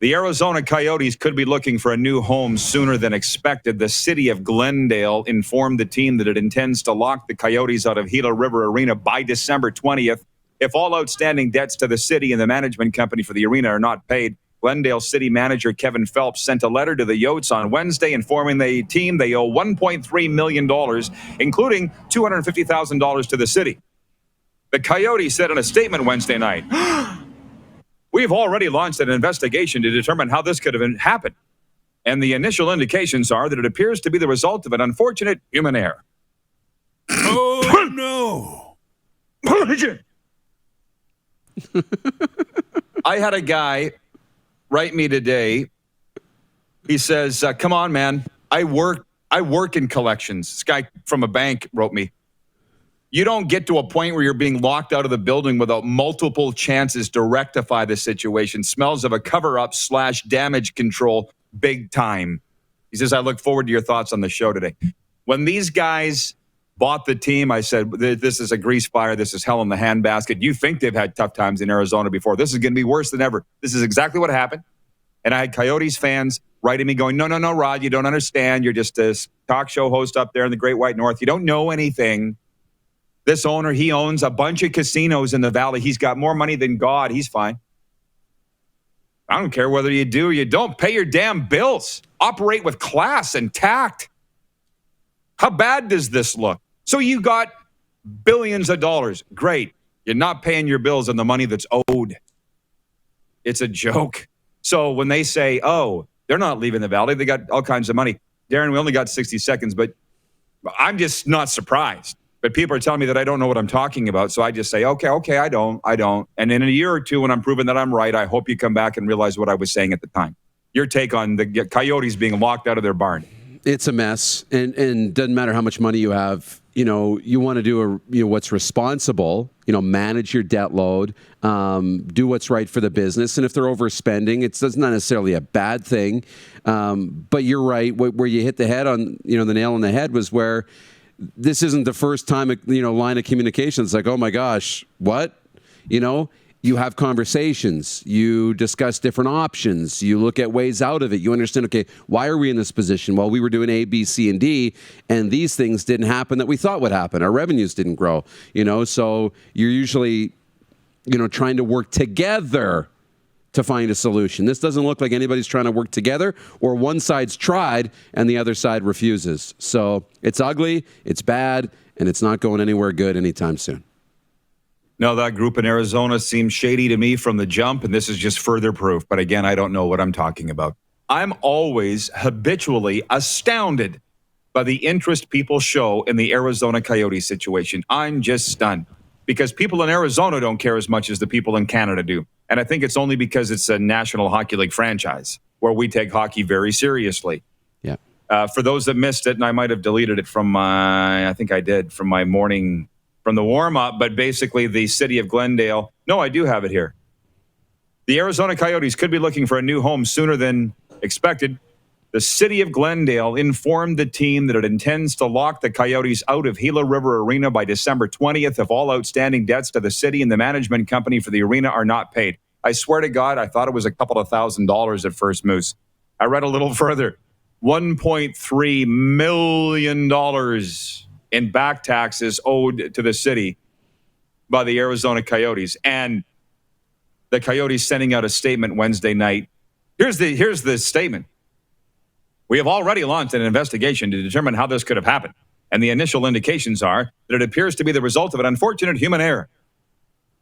The Arizona Coyotes could be looking for a new home sooner than expected. The city of Glendale informed the team that it intends to lock the Coyotes out of Gila River Arena by December 20th. If all outstanding debts to the city and the management company for the arena are not paid, Glendale city manager Kevin Phelps sent a letter to the Yotes on Wednesday informing the team they owe $1.3 million, including $250,000 to the city. The Coyotes said in a statement Wednesday night, "We've already launched an investigation to determine how this could have happened. And the initial indications are that it appears to be the result of an unfortunate human error." Oh, no. I had a guy write me today. He says, come on, man. I work in collections. This guy from a bank wrote me. You don't get to a point where you're being locked out of the building without multiple chances to rectify the situation. Smells of a cover-up / damage control big time. He says, I look forward to your thoughts on the show today. When these guys bought the team, I said, this is a grease fire. This is hell in the handbasket. You think they've had tough times in Arizona before. This is going to be worse than ever. This is exactly what happened. And I had Coyotes fans writing me going, no, Rod, you don't understand. You're just a talk show host up there in the Great White North. You don't know anything. This owner, he owns a bunch of casinos in the valley. He's got more money than God. He's fine. I don't care whether you do or you don't. Pay your damn bills. Operate with class and tact. How bad does this look? So you got billions of dollars. Great. You're not paying your bills and the money that's owed. It's a joke. So when they say, oh, they're not leaving the valley, they got all kinds of money. Darren, we only got 60 seconds, but I'm just not surprised. But people are telling me that I don't know what I'm talking about. So I just say, okay, I don't. And in a year or two, when I'm proven that I'm right, I hope you come back and realize what I was saying at the time. Your take on the Coyotes being locked out of their barn. It's a mess. And doesn't matter how much money you have. You know, you want to do what's responsible, manage your debt load, do what's right for the business. And if they're overspending, it's not necessarily a bad thing. But you're right. Where you hit the head on, the nail on the head was where this isn't the first time, line of communication. It's like, oh my gosh, what? You have conversations, you discuss different options, you look at ways out of it, you understand, okay, why are we in this position? Well, we were doing A, B, C, and D, and these things didn't happen that we thought would happen. Our revenues didn't grow, so you're usually, trying to work together to find a solution. This doesn't look like anybody's trying to work together, or one side's tried and the other side refuses. So it's ugly, it's bad, and it's not going anywhere good anytime soon. No, that group in Arizona seems shady to me from the jump, and this is just further proof. But again, I don't know what I'm talking about. I'm always habitually astounded by the interest people show in the Arizona Coyotes situation. I'm just stunned because people in Arizona don't care as much as the people in Canada do. And I think it's only because it's a National Hockey League franchise where we take hockey very seriously. Yeah. For those that missed it, and I might have deleted it from my morning from the warm-up, but basically the city of Glendale. No, I do have it here. The Arizona Coyotes could be looking for a new home sooner than expected. The city of Glendale informed the team that it intends to lock the Coyotes out of Gila River Arena by December 20th if all outstanding debts to the city and the management company for the arena are not paid. I swear to God, I thought it was a couple of $1,000s at first, Moose. I read a little further. $1.3 million in back taxes owed to the city by the Arizona Coyotes. And the Coyotes sending out a statement Wednesday night. Here's the statement. We have already launched an investigation to determine how this could have happened. And the initial indications are that it appears to be the result of an unfortunate human error.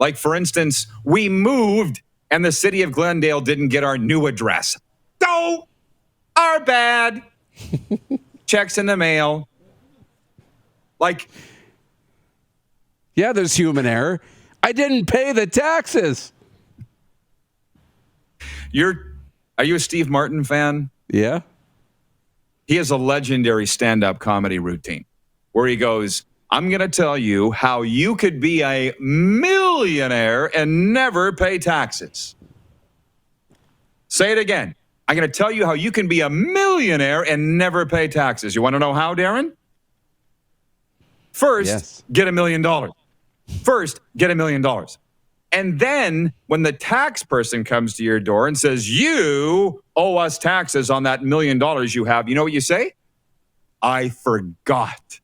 Like, for instance, we moved and the city of Glendale didn't get our new address. So, our bad. Checks in the mail. Like, yeah, there's human error. I didn't pay the taxes. Are you a Steve Martin fan? Yeah. He has a legendary stand-up comedy routine where he goes, I'm going to tell you how you could be a millionaire and never pay taxes. Say it again. I'm going to tell you how you can be a millionaire and never pay taxes. You want to know how, Darren? First, Yes. get $1 million. First, get $1 million. And then when the tax person comes to your door and says, you owe us taxes on that $1 million you have, you know what you say? I forgot.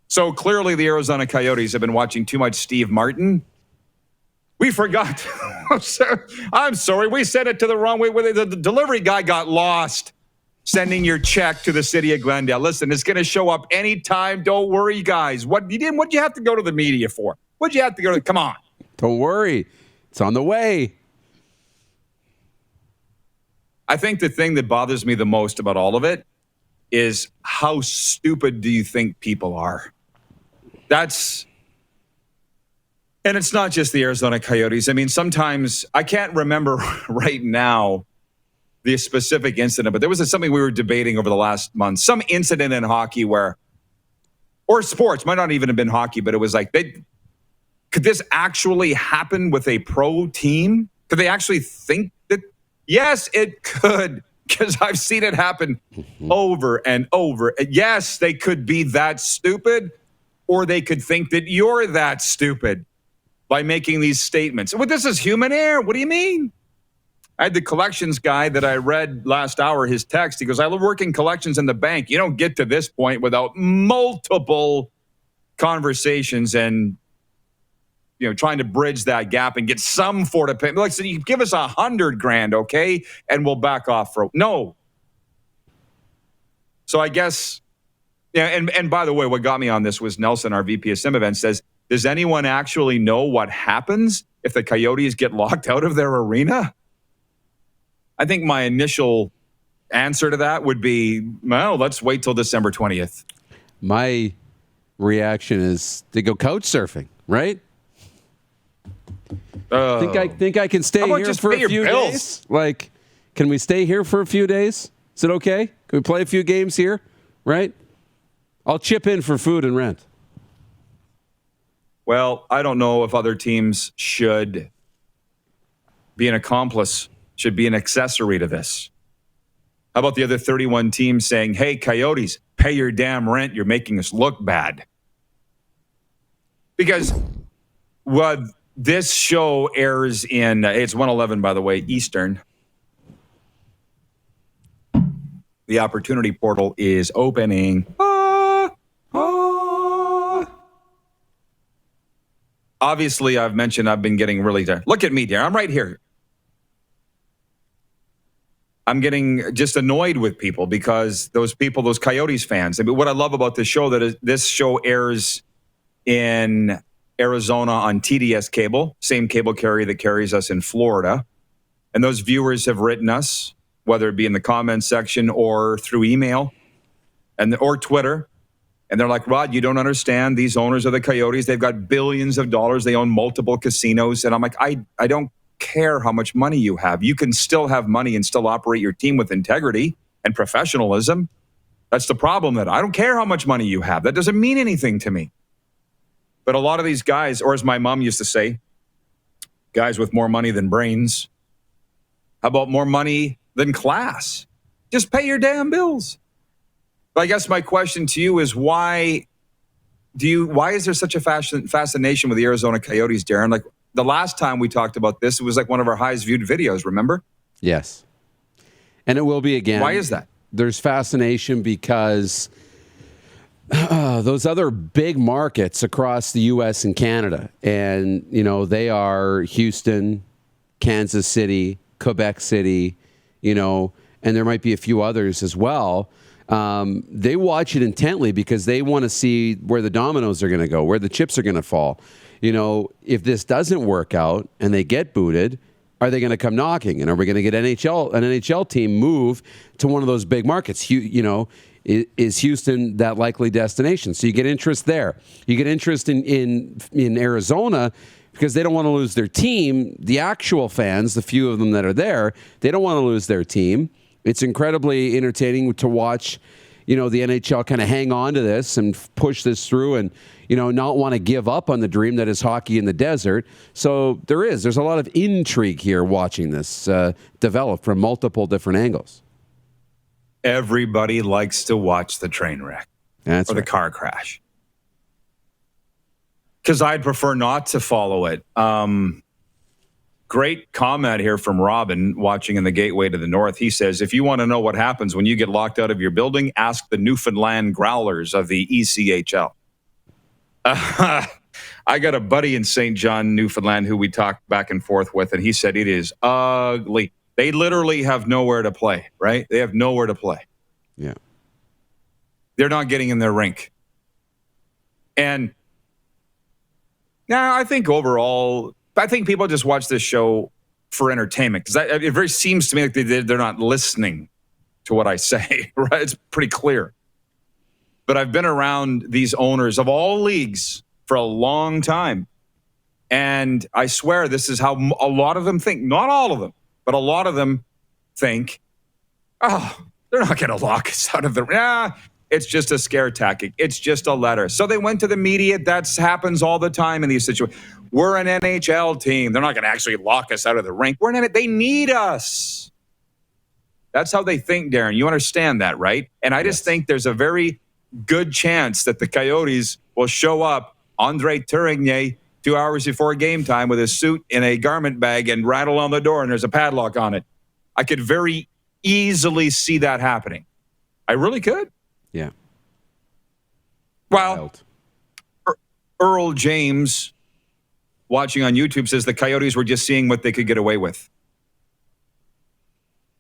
So clearly the Arizona Coyotes have been watching too much Steve Martin. We forgot. I'm sorry. We sent it to the wrong way. The delivery guy got lost sending your check to the city of Glendale. Listen, it's going to show up anytime. Don't worry, guys. What'd you have to go to the media for? What'd you have to go to? Come on. Don't worry. It's on the way. I think the thing that bothers me the most about all of it is how stupid do you think people are? And it's not just the Arizona Coyotes. I mean, sometimes I can't remember right now the specific incident, but there was something we were debating over the last month, some incident in hockey or sports, might not even have been hockey, but it was like, could this actually happen with a pro team? Could they actually think that? Yes, it could, because I've seen it happen over and over. Yes, they could be that stupid, or they could think that you're that stupid by making these statements. Well, this is human error. What do you mean? I had the collections guy that I read last hour, his text. He goes, I work in collections in the bank. You don't get to this point without multiple conversations and trying to bridge that gap and get some sort of payment. Like, so you give us $100,000, okay? And we'll back off for no. So I guess, and by the way, what got me on this was Nelson, our VP of Sim Event, says, does anyone actually know what happens if the Coyotes get locked out of their arena? I think my initial answer to that would be, well, let's wait till December 20th. My reaction is they go couch surfing, right? Think I can stay here for a few days? Like, can we stay here for a few days? Is it okay? Can we play a few games here? Right? I'll chip in for food and rent. Well, I don't know if other teams should be an accomplice, should be an accessory to this. How about the other 31 teams saying, hey, Coyotes, pay your damn rent. You're making us look bad. Because this show airs in, it's 1:11, by the way, Eastern. The Opportunity Portal is opening. Obviously, I've mentioned I've been getting really tired. Look at me, dear. I'm right here. I'm getting just annoyed with people because those Coyotes fans. I mean, what I love about this show, this show airs in Arizona on TDS cable, same cable carrier that carries us in Florida. And those viewers have written us, whether it be in the comments section or through email or Twitter. And they're like, Rod, you don't understand. These owners of the Coyotes, they've got billions of dollars. They own multiple casinos. And I'm like, I don't care how much money you have. You can still have money and still operate your team with integrity and professionalism. That's the problem. That I don't care how much money you have. That doesn't mean anything to me. But a lot of these guys, or as my mom used to say, guys with more money than brains. How about more money than class? Just pay your damn bills. But I guess my question to you is why is there such a fascination with the Arizona Coyotes, Darren? Like the last time we talked about this, it was like one of our highest viewed videos, remember? Yes. And it will be again. Why is that? There's fascination because those other big markets across the U.S. and Canada, and, they are Houston, Kansas City, Quebec City, and there might be a few others as well. They watch it intently because they want to see where the dominoes are going to go, where the chips are going to fall. If this doesn't work out and they get booted, are they going to come knocking? And are we going to get an NHL team move to one of those big markets? Is Houston that likely destination? So you get interest there. You get interest in Arizona because they don't want to lose their team. The actual fans, the few of them that are there, they don't want to lose their team. It's incredibly entertaining to watch, the NHL kind of hang on to this and push this through and, not want to give up on the dream that is hockey in the desert. So there's a lot of intrigue here watching this develop from multiple different angles. Everybody likes to watch the train wreck or the car crash. because I'd prefer not to follow it. Great comment here from Robin, watching in the Gateway to the North. He says, if you want to know what happens when you get locked out of your building, ask the Newfoundland Growlers of the ECHL. I got a buddy in St. John, Newfoundland, who we talked back and forth with, and he said it is ugly. They literally have nowhere to play, right? They have nowhere to play. Yeah. They're not getting in their rink. And now I think overall, I think people just watch this show for entertainment, because it very seems to me like they're not listening to what I say, right? It's pretty clear. But I've been around these owners of all leagues for a long time. And I swear this is how a lot of them think. Not all of them, but a lot of them think, oh, they're not going to lock us out of the... It's just a scare tactic. It's just a letter. So they went to the media. That happens all the time in these situations. We're an NHL team. They're not going to actually lock us out of the rink. They need us. That's how they think, Darren. You understand that, right? And I just think there's a very good chance that the Coyotes will show up, Andre Tourigny, 2 hours before game time with his suit in a garment bag and rattle on the door and there's a padlock on it. I could very easily see that happening. I really could. Yeah. Well, Earl James, watching on YouTube, says the Coyotes were just seeing what they could get away with.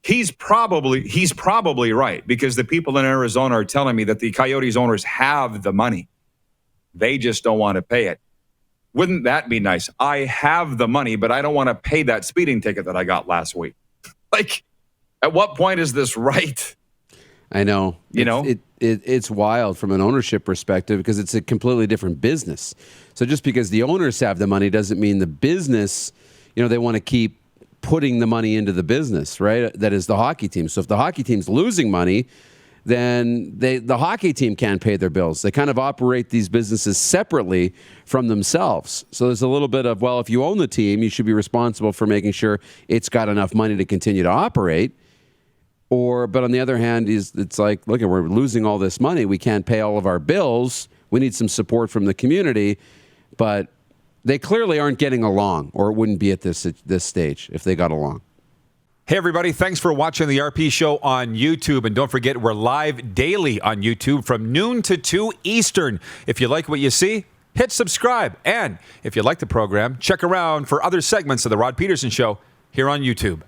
He's probably right, because the people in Arizona are telling me that the Coyotes owners have the money. They just don't want to pay it. Wouldn't that be nice? I have the money, but I don't want to pay that speeding ticket that I got last week. Like, at what point is this right? I know. It's wild from an ownership perspective, because it's a completely different business. So just because the owners have the money doesn't mean the business, they want to keep putting the money into the business, right? That is the hockey team. So if the hockey team's losing money, then the hockey team can't pay their bills. They kind of operate these businesses separately from themselves. So there's a little bit of, well, if you own the team, you should be responsible for making sure it's got enough money to continue to operate. But on the other hand, it's like, look, we're losing all this money. We can't pay all of our bills. We need some support from the community. But they clearly aren't getting along, or it wouldn't be at this stage if they got along. Hey, everybody. Thanks for watching the RP Show on YouTube. And don't forget, we're live daily on YouTube from noon to 2 Eastern. If you like what you see, hit subscribe. And if you like the program, check around for other segments of The Rod Pedersen Show here on YouTube.